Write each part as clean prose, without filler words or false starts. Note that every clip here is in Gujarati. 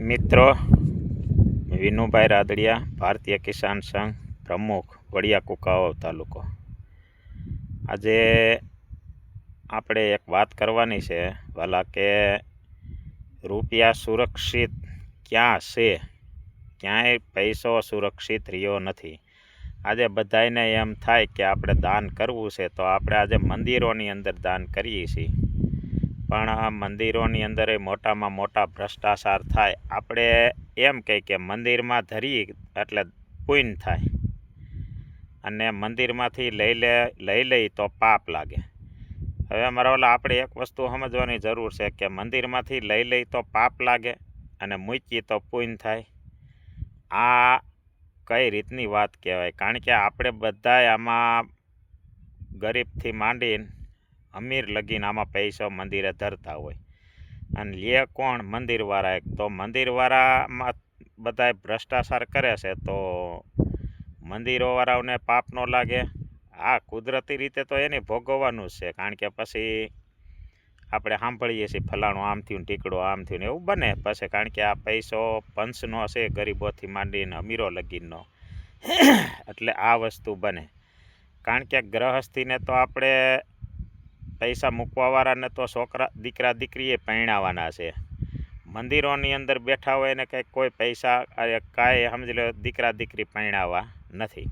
મિત્રો, વિનુભાઈ રાદડિયા, ભારતીય કિસાન સંઘ પ્રમુખ, વડિયા કુકાવાવ તાલુકો. આજે આપણે એક વાત કરવાની છે વાલા કે રૂપિયા સુરક્ષિત ક્યાં છે, ક્યાંય પૈસો સુરક્ષિત રહ્યો નથી. આજે બધાને એમ થાય કે આપણે દાન કરવું છે તો આપણે આજે મંદિરોની અંદર દાન કરીએ છીએ, પણ આ મંદિરોની અંદર મોટામાં મોટા ભ્રષ્ટાચાર થાય. આપણે એમ કહીએ કે મંદિરમાં ધરી એટલે પુણ્ય થાય, અને મંદિરમાંથી લઈ લઈ તો પાપ લાગે. હવે અમારા ઓલા આપણે એક વસ્તુ સમજવાની જરૂર છે કે મંદિરમાંથી લઈ તો પાપ લાગે અને મૂકીએ તો પુણ્ય થાય. આ કઈ રીતની વાત કહેવાય? કારણ કે આપણે બધાય આમાં ગરીબથી માંડીને અમીર લગીને આમાં પૈસો મંદિરે ધરતા હોય, અને લે કોણ? મંદિરવાળા. તો મંદિરવાળામાં બધાય ભ્રષ્ટાચાર કરે છે તો મંદિરોવાળાઓને પાપ ન લાગે? આ કુદરતી રીતે તો એને ભોગવવાનું જ છે. કારણ કે પછી આપણે સાંભળીએ છીએ ફલાણું આમ થયું, ટીકડો આમ થયું, એવું બને પછી. કારણ કે આ પૈસો પંચનો છે, ગરીબોથી માંડીને અમીરો લગીનનો, એટલે આ વસ્તુ બને. કારણ કે ગ્રહસ્થીને તો આપણે પૈસા મૂકવાવાળાને તો દીકરા દીકરીએ પરણાવવાના છે. મંદિરોની અંદર બેઠા હોય ને કંઈક કોઈ પૈસા કાંઈ સમજી લો દીકરા દીકરી પરણાવવા નથી.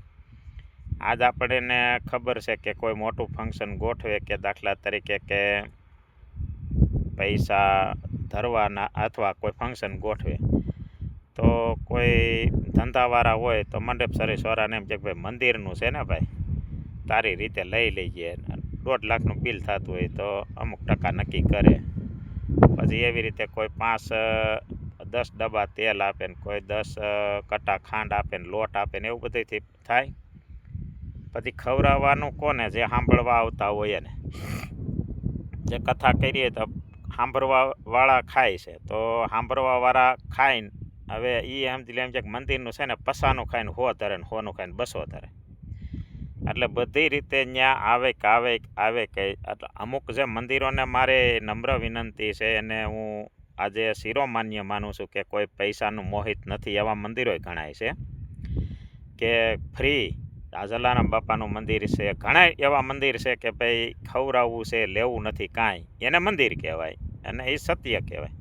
આજ આપણને ખબર છે કે કોઈ મોટું ફંક્શન ગોઠવે કે દાખલા તરીકે કે પૈસા ધરવાના અથવા કોઈ ફંક્શન ગોઠવે તો કોઈ ધંધાવાળા હોય તો મંડપ સરેશવાળાને એમ કે ભાઈ મંદિરનું છે ને ભાઈ, તારી રીતે લઈ લઈએ. 1.5 લાખનું બિલ થતું હોય તો અમુક ટકા નક્કી કરે. પછી એવી રીતે કોઈ 5-10 ડબ્બા તેલ આપે ને કોઈ 10 કટા ખાંડ આપે ને લોટ આપે ને એવું બધુંથી થાય. પછી ખવડાવવાનું કોને? જે સાંભળવા આવતા હોય એને. જે કથા કરીએ તો સાંભળવાવાળા ખાય છે, તો સાંભળવાવાળા ખાઈને હવે એ સમજી લે એમ છે કે મંદિરનું છે ને પસાનું ખાઈને 100 ધરે ને 100નું ખાઈને 200 ધરે. એટલે બધી રીતે ત્યાં આવે કે અમુક જે મંદિરોને મારે નમ્ર વિનંતી છે, એને હું આજે શિરોમાન્ય માનું છું કે કોઈ પૈસાનું મોહિત નથી. એવા મંદિરોય ઘણાય છે કે ફ્રી. આ જલારામ બાપાનું મંદિર છે, ઘણા એવા મંદિર છે કે ભાઈ ખવડાવવું છે, લેવું નથી કાંઈ, એને મંદિર કહેવાય અને એ સત્ય કહેવાય.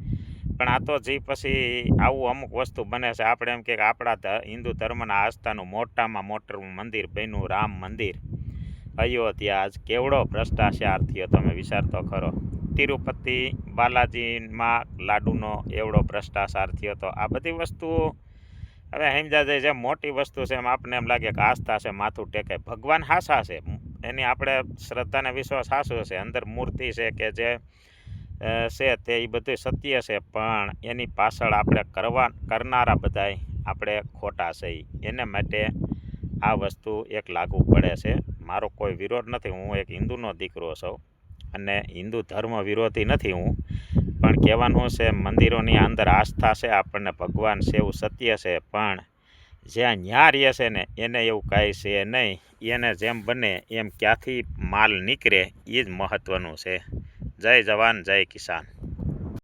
પણ આ તો જે પછી આવું અમુક વસ્તુ બને છે. આપણે એમ કે આપણા હિન્દુ ધર્મના આસ્થાનું મોટામાં મોટું મંદિર બન્યું રામ મંદિર અયોધ્યા. આજ કેવડો ભ્રષ્ટાચાર થયો, તમે વિચાર તો ખરો. તિરુપતિ બાલાજીમાં લાડુનો એવડો ભ્રષ્ટાચાર થયો. તો આ બધી વસ્તુઓ હવે સમજા જાય. જે મોટી વસ્તુ છે એમ આપણને એમ લાગે કે આસ્થા છે, માથું ટેકે. ભગવાન હાસા છે, એની આપણે શ્રદ્ધાને વિશ્વાસ હાસો છે. અંદર મૂર્તિ છે કે જે છે તે એ બધું સત્ય છે, પણ એની પાછળ આપણે કરનારા બધાય આપણે ખોટા છે. એને માટે આ વસ્તુ એક લાગુ પડે છે. મારો કોઈ વિરોધ નથી, હું એક હિન્દુનો દીકરો છું અને હિન્દુ ધર્મ વિરોધી નથી હું. પણ કહેવાનું છે મંદિરોની અંદર આસ્થા છે, આપણને ભગવાન છે એવું સત્ય છે, પણ જ્યાં ન્યા રહે છે ને એને એવું કાંઈ છે નહીં. એને જેમ બને એમ ક્યાંથી માલ નીકળે એ જ મહત્ત્વનું છે. જય જવાન જય કિસાન.